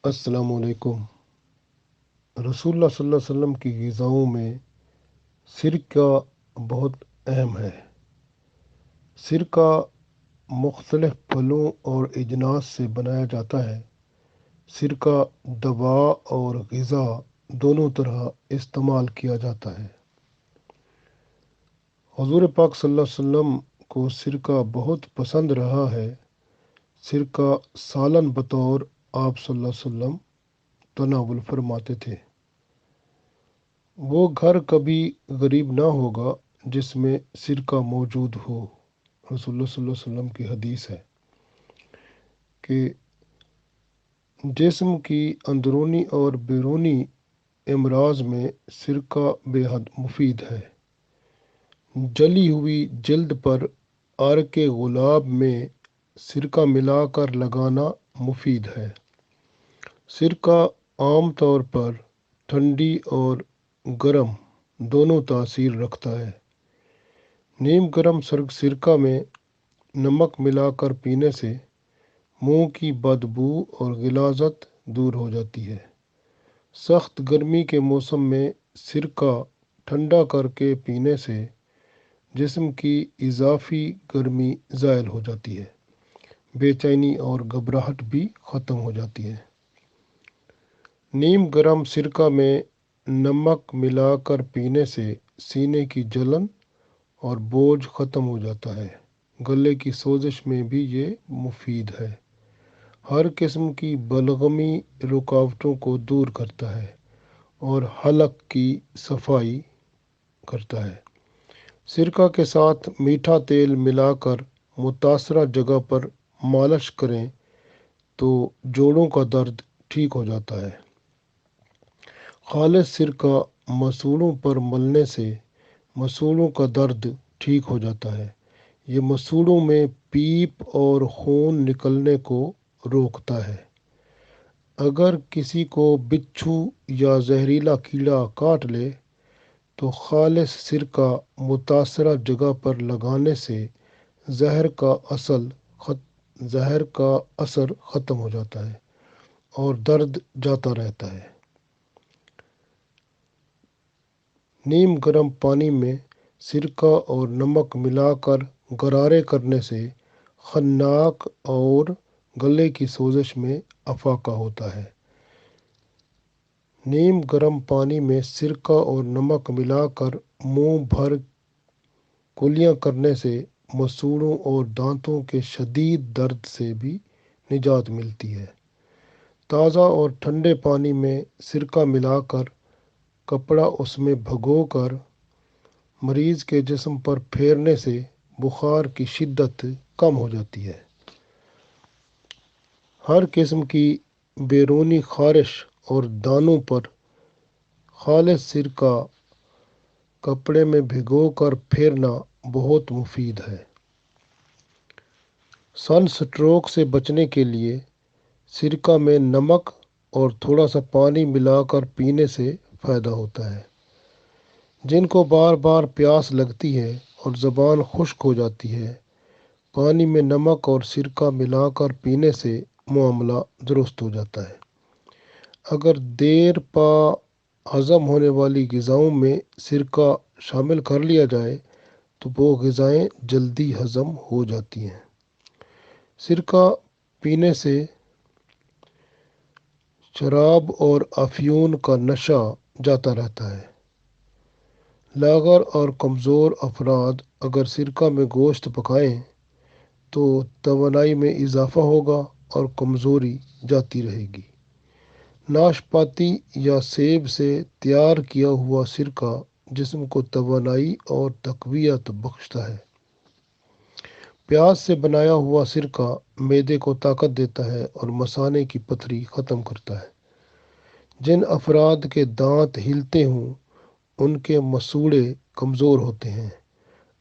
السلام علیکم۔ رسول اللہ صلی اللہ علیہ وسلم کی غذاؤں میں سرکہ بہت اہم ہے۔ سرکہ مختلف پھلوں اور اجناس سے بنایا جاتا ہے۔ سرکہ دوا اور غذا دونوں طرح استعمال کیا جاتا ہے۔ حضور پاک صلی اللہ علیہ وسلم کو سرکہ بہت پسند رہا ہے۔ سرکہ سالن بطور آپ صلی اللہ علیہ وسلم تناول فرماتے تھے۔ وہ گھر کبھی غریب نہ ہوگا جس میں سرکہ موجود ہو۔ رسول اللہ صلی اللہ علیہ وسلم کی حدیث ہے کہ جسم کی اندرونی اور بیرونی امراض میں سرکہ بے حد مفید ہے۔ جلی ہوئی جلد پر عرق گلاب میں سرکہ ملا کر لگانا مفید ہے۔ سرکہ عام طور پر ٹھنڈی اور گرم دونوں تاثیر رکھتا ہے۔ نیم گرم سرکہ میں نمک ملا کر پینے سے منہ کی بدبو اور غلاظت دور ہو جاتی ہے۔ سخت گرمی کے موسم میں سرکہ ٹھنڈا کر کے پینے سے جسم کی اضافی گرمی زائل ہو جاتی ہے۔ بے چینی اور گھبراہٹ بھی ختم ہو جاتی ہے۔ نیم گرم سرکہ میں نمک ملا کر پینے سے سینے کی جلن اور بوجھ ختم ہو جاتا ہے۔ گلے کی سوزش میں بھی یہ مفید ہے۔ ہر قسم کی بلغمی رکاوٹوں کو دور کرتا ہے اور حلق کی صفائی کرتا ہے۔ سرکہ کے ساتھ میٹھا تیل ملا کر متاثرہ جگہ پر مالش کریں تو جوڑوں کا درد ٹھیک ہو جاتا ہے۔ خالص سرکہ مسوڑوں پر ملنے سے مسوڑوں کا درد ٹھیک ہو جاتا ہے۔ یہ مسوڑوں میں پیپ اور خون نکلنے کو روکتا ہے۔ اگر کسی کو بچھو یا زہریلا کیڑا کاٹ لے تو خالص سرکہ متاثرہ جگہ پر لگانے سے زہر کا اثر ختم ہو جاتا ہے اور درد جاتا رہتا ہے۔ نیم گرم پانی میں سرکہ اور نمک ملا کر غرارے کرنے سے خناق اور گلے کی سوزش میں افاقہ ہوتا ہے۔ نیم گرم پانی میں سرکہ اور نمک ملا کر منہ بھر کلیاں کرنے سے مسوڑوں اور دانتوں کے شدید درد سے بھی نجات ملتی ہے۔ تازہ اور ٹھنڈے پانی میں سرکہ ملا کر کپڑا اس میں بھگو کر مریض کے جسم پر پھیرنے سے بخار کی شدت کم ہو جاتی ہے۔ ہر قسم کی بیرونی خارش اور دانوں پر خالص سرکہ کپڑے میں بھگو کر پھیرنا بہت مفید ہے۔ سن سٹروک سے بچنے کے لیے سرکہ میں نمک اور تھوڑا سا پانی ملا کر پینے سے فائدہ ہوتا ہے۔ جن کو بار بار پیاس لگتی ہے اور زبان خشک ہو جاتی ہے، پانی میں نمک اور سرکہ ملا کر پینے سے معاملہ درست ہو جاتا ہے۔ اگر دیر پا ہضم ہونے والی غذاؤں میں سرکہ شامل کر لیا جائے تو وہ غذائیں جلدی ہضم ہو جاتی ہیں۔ سرکہ پینے سے شراب اور افیون کا نشہ جاتا رہتا ہے۔ لاغر اور کمزور افراد اگر سرکہ میں گوشت پکائیں تو توانائی میں اضافہ ہوگا اور کمزوری جاتی رہے گی۔ ناشپاتی یا سیب سے تیار کیا ہوا سرکہ جسم کو توانائی اور تقویت بخشتا ہے۔ پیاز سے بنایا ہوا سرکہ معدے کو طاقت دیتا ہے اور مثانے کی پتھری ختم کرتا ہے۔ جن افراد کے دانت ہلتے ہوں ان کے مسوڑے کمزور ہوتے ہیں۔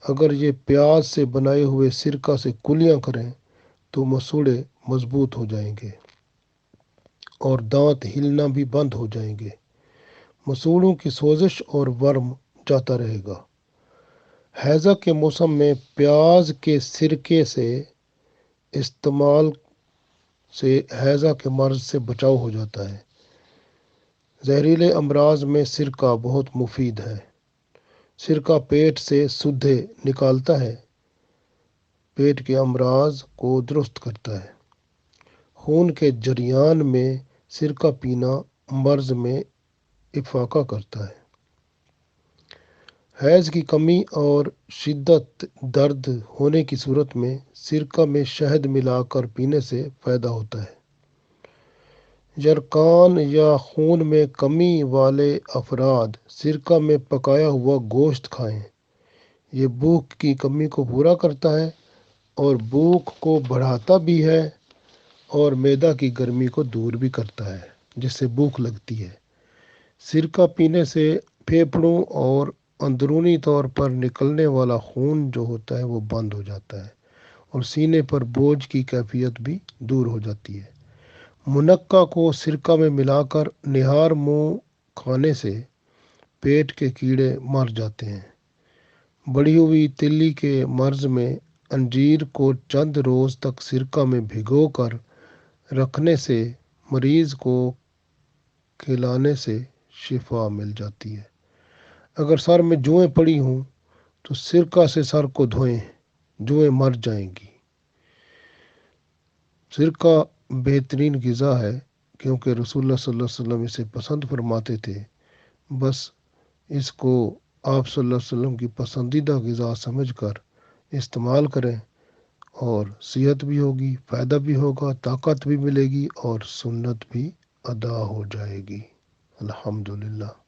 اگر یہ پیاز سے بنائے ہوئے سرکہ سے کلیاں کریں تو مسوڑے مضبوط ہو جائیں گے اور دانت ہلنا بھی بند ہو جائیں گے۔ مسوڑوں کی سوزش اور ورم جاتا رہے گا۔ ہیضہ کے موسم میں پیاز کے سرکے سے استعمال سے ہیضہ کے مرض سے بچاؤ ہو جاتا ہے۔ زہریلے امراض میں سرکہ بہت مفید ہے۔ سرکہ پیٹ سے سودھے نکالتا ہے، پیٹ کے امراض کو درست کرتا ہے۔ خون کے جریان میں سرکہ پینا مرض میں افاقہ کرتا ہے۔ حیض کی کمی اور شدت درد ہونے کی صورت میں سرکہ میں شہد ملا کر پینے سے فائدہ ہوتا ہے۔ یرقان یا خون میں کمی والے افراد سرکہ میں پکایا ہوا گوشت کھائیں۔ یہ بھوک کی کمی کو پورا کرتا ہے اور بھوک کو بڑھاتا بھی ہے اور معدہ کی گرمی کو دور بھی کرتا ہے جس سے بھوک لگتی ہے۔ سرکہ پینے سے پھیپھڑوں اور اندرونی طور پر نکلنے والا خون جو ہوتا ہے وہ بند ہو جاتا ہے اور سینے پر بوجھ کی کیفیت بھی دور ہو جاتی ہے۔ منقع کو سرکہ میں ملا کر نہار منہ کھانے سے پیٹ کے کیڑے مر جاتے ہیں۔ بڑھی ہوئی تلی کے مرض میں انجیر کو چند روز تک سرکہ میں بھگو کر رکھنے سے مریض کو کھلانے سے شفا مل جاتی ہے۔ اگر سر میں جوئیں پڑی ہوں تو سرکہ سے سر کو دھوئیں، جوئیں مر جائیں گی۔ سرکہ بہترین غذا ہے کیونکہ رسول اللہ صلی اللہ علیہ وسلم اسے پسند فرماتے تھے۔ بس اس کو آپ صلی اللہ علیہ وسلم کی پسندیدہ غذا سمجھ کر استعمال کریں اور صحت بھی ہوگی، فائدہ بھی ہوگا، طاقت بھی ملے گی اور سنت بھی ادا ہو جائے گی۔ الحمدللہ۔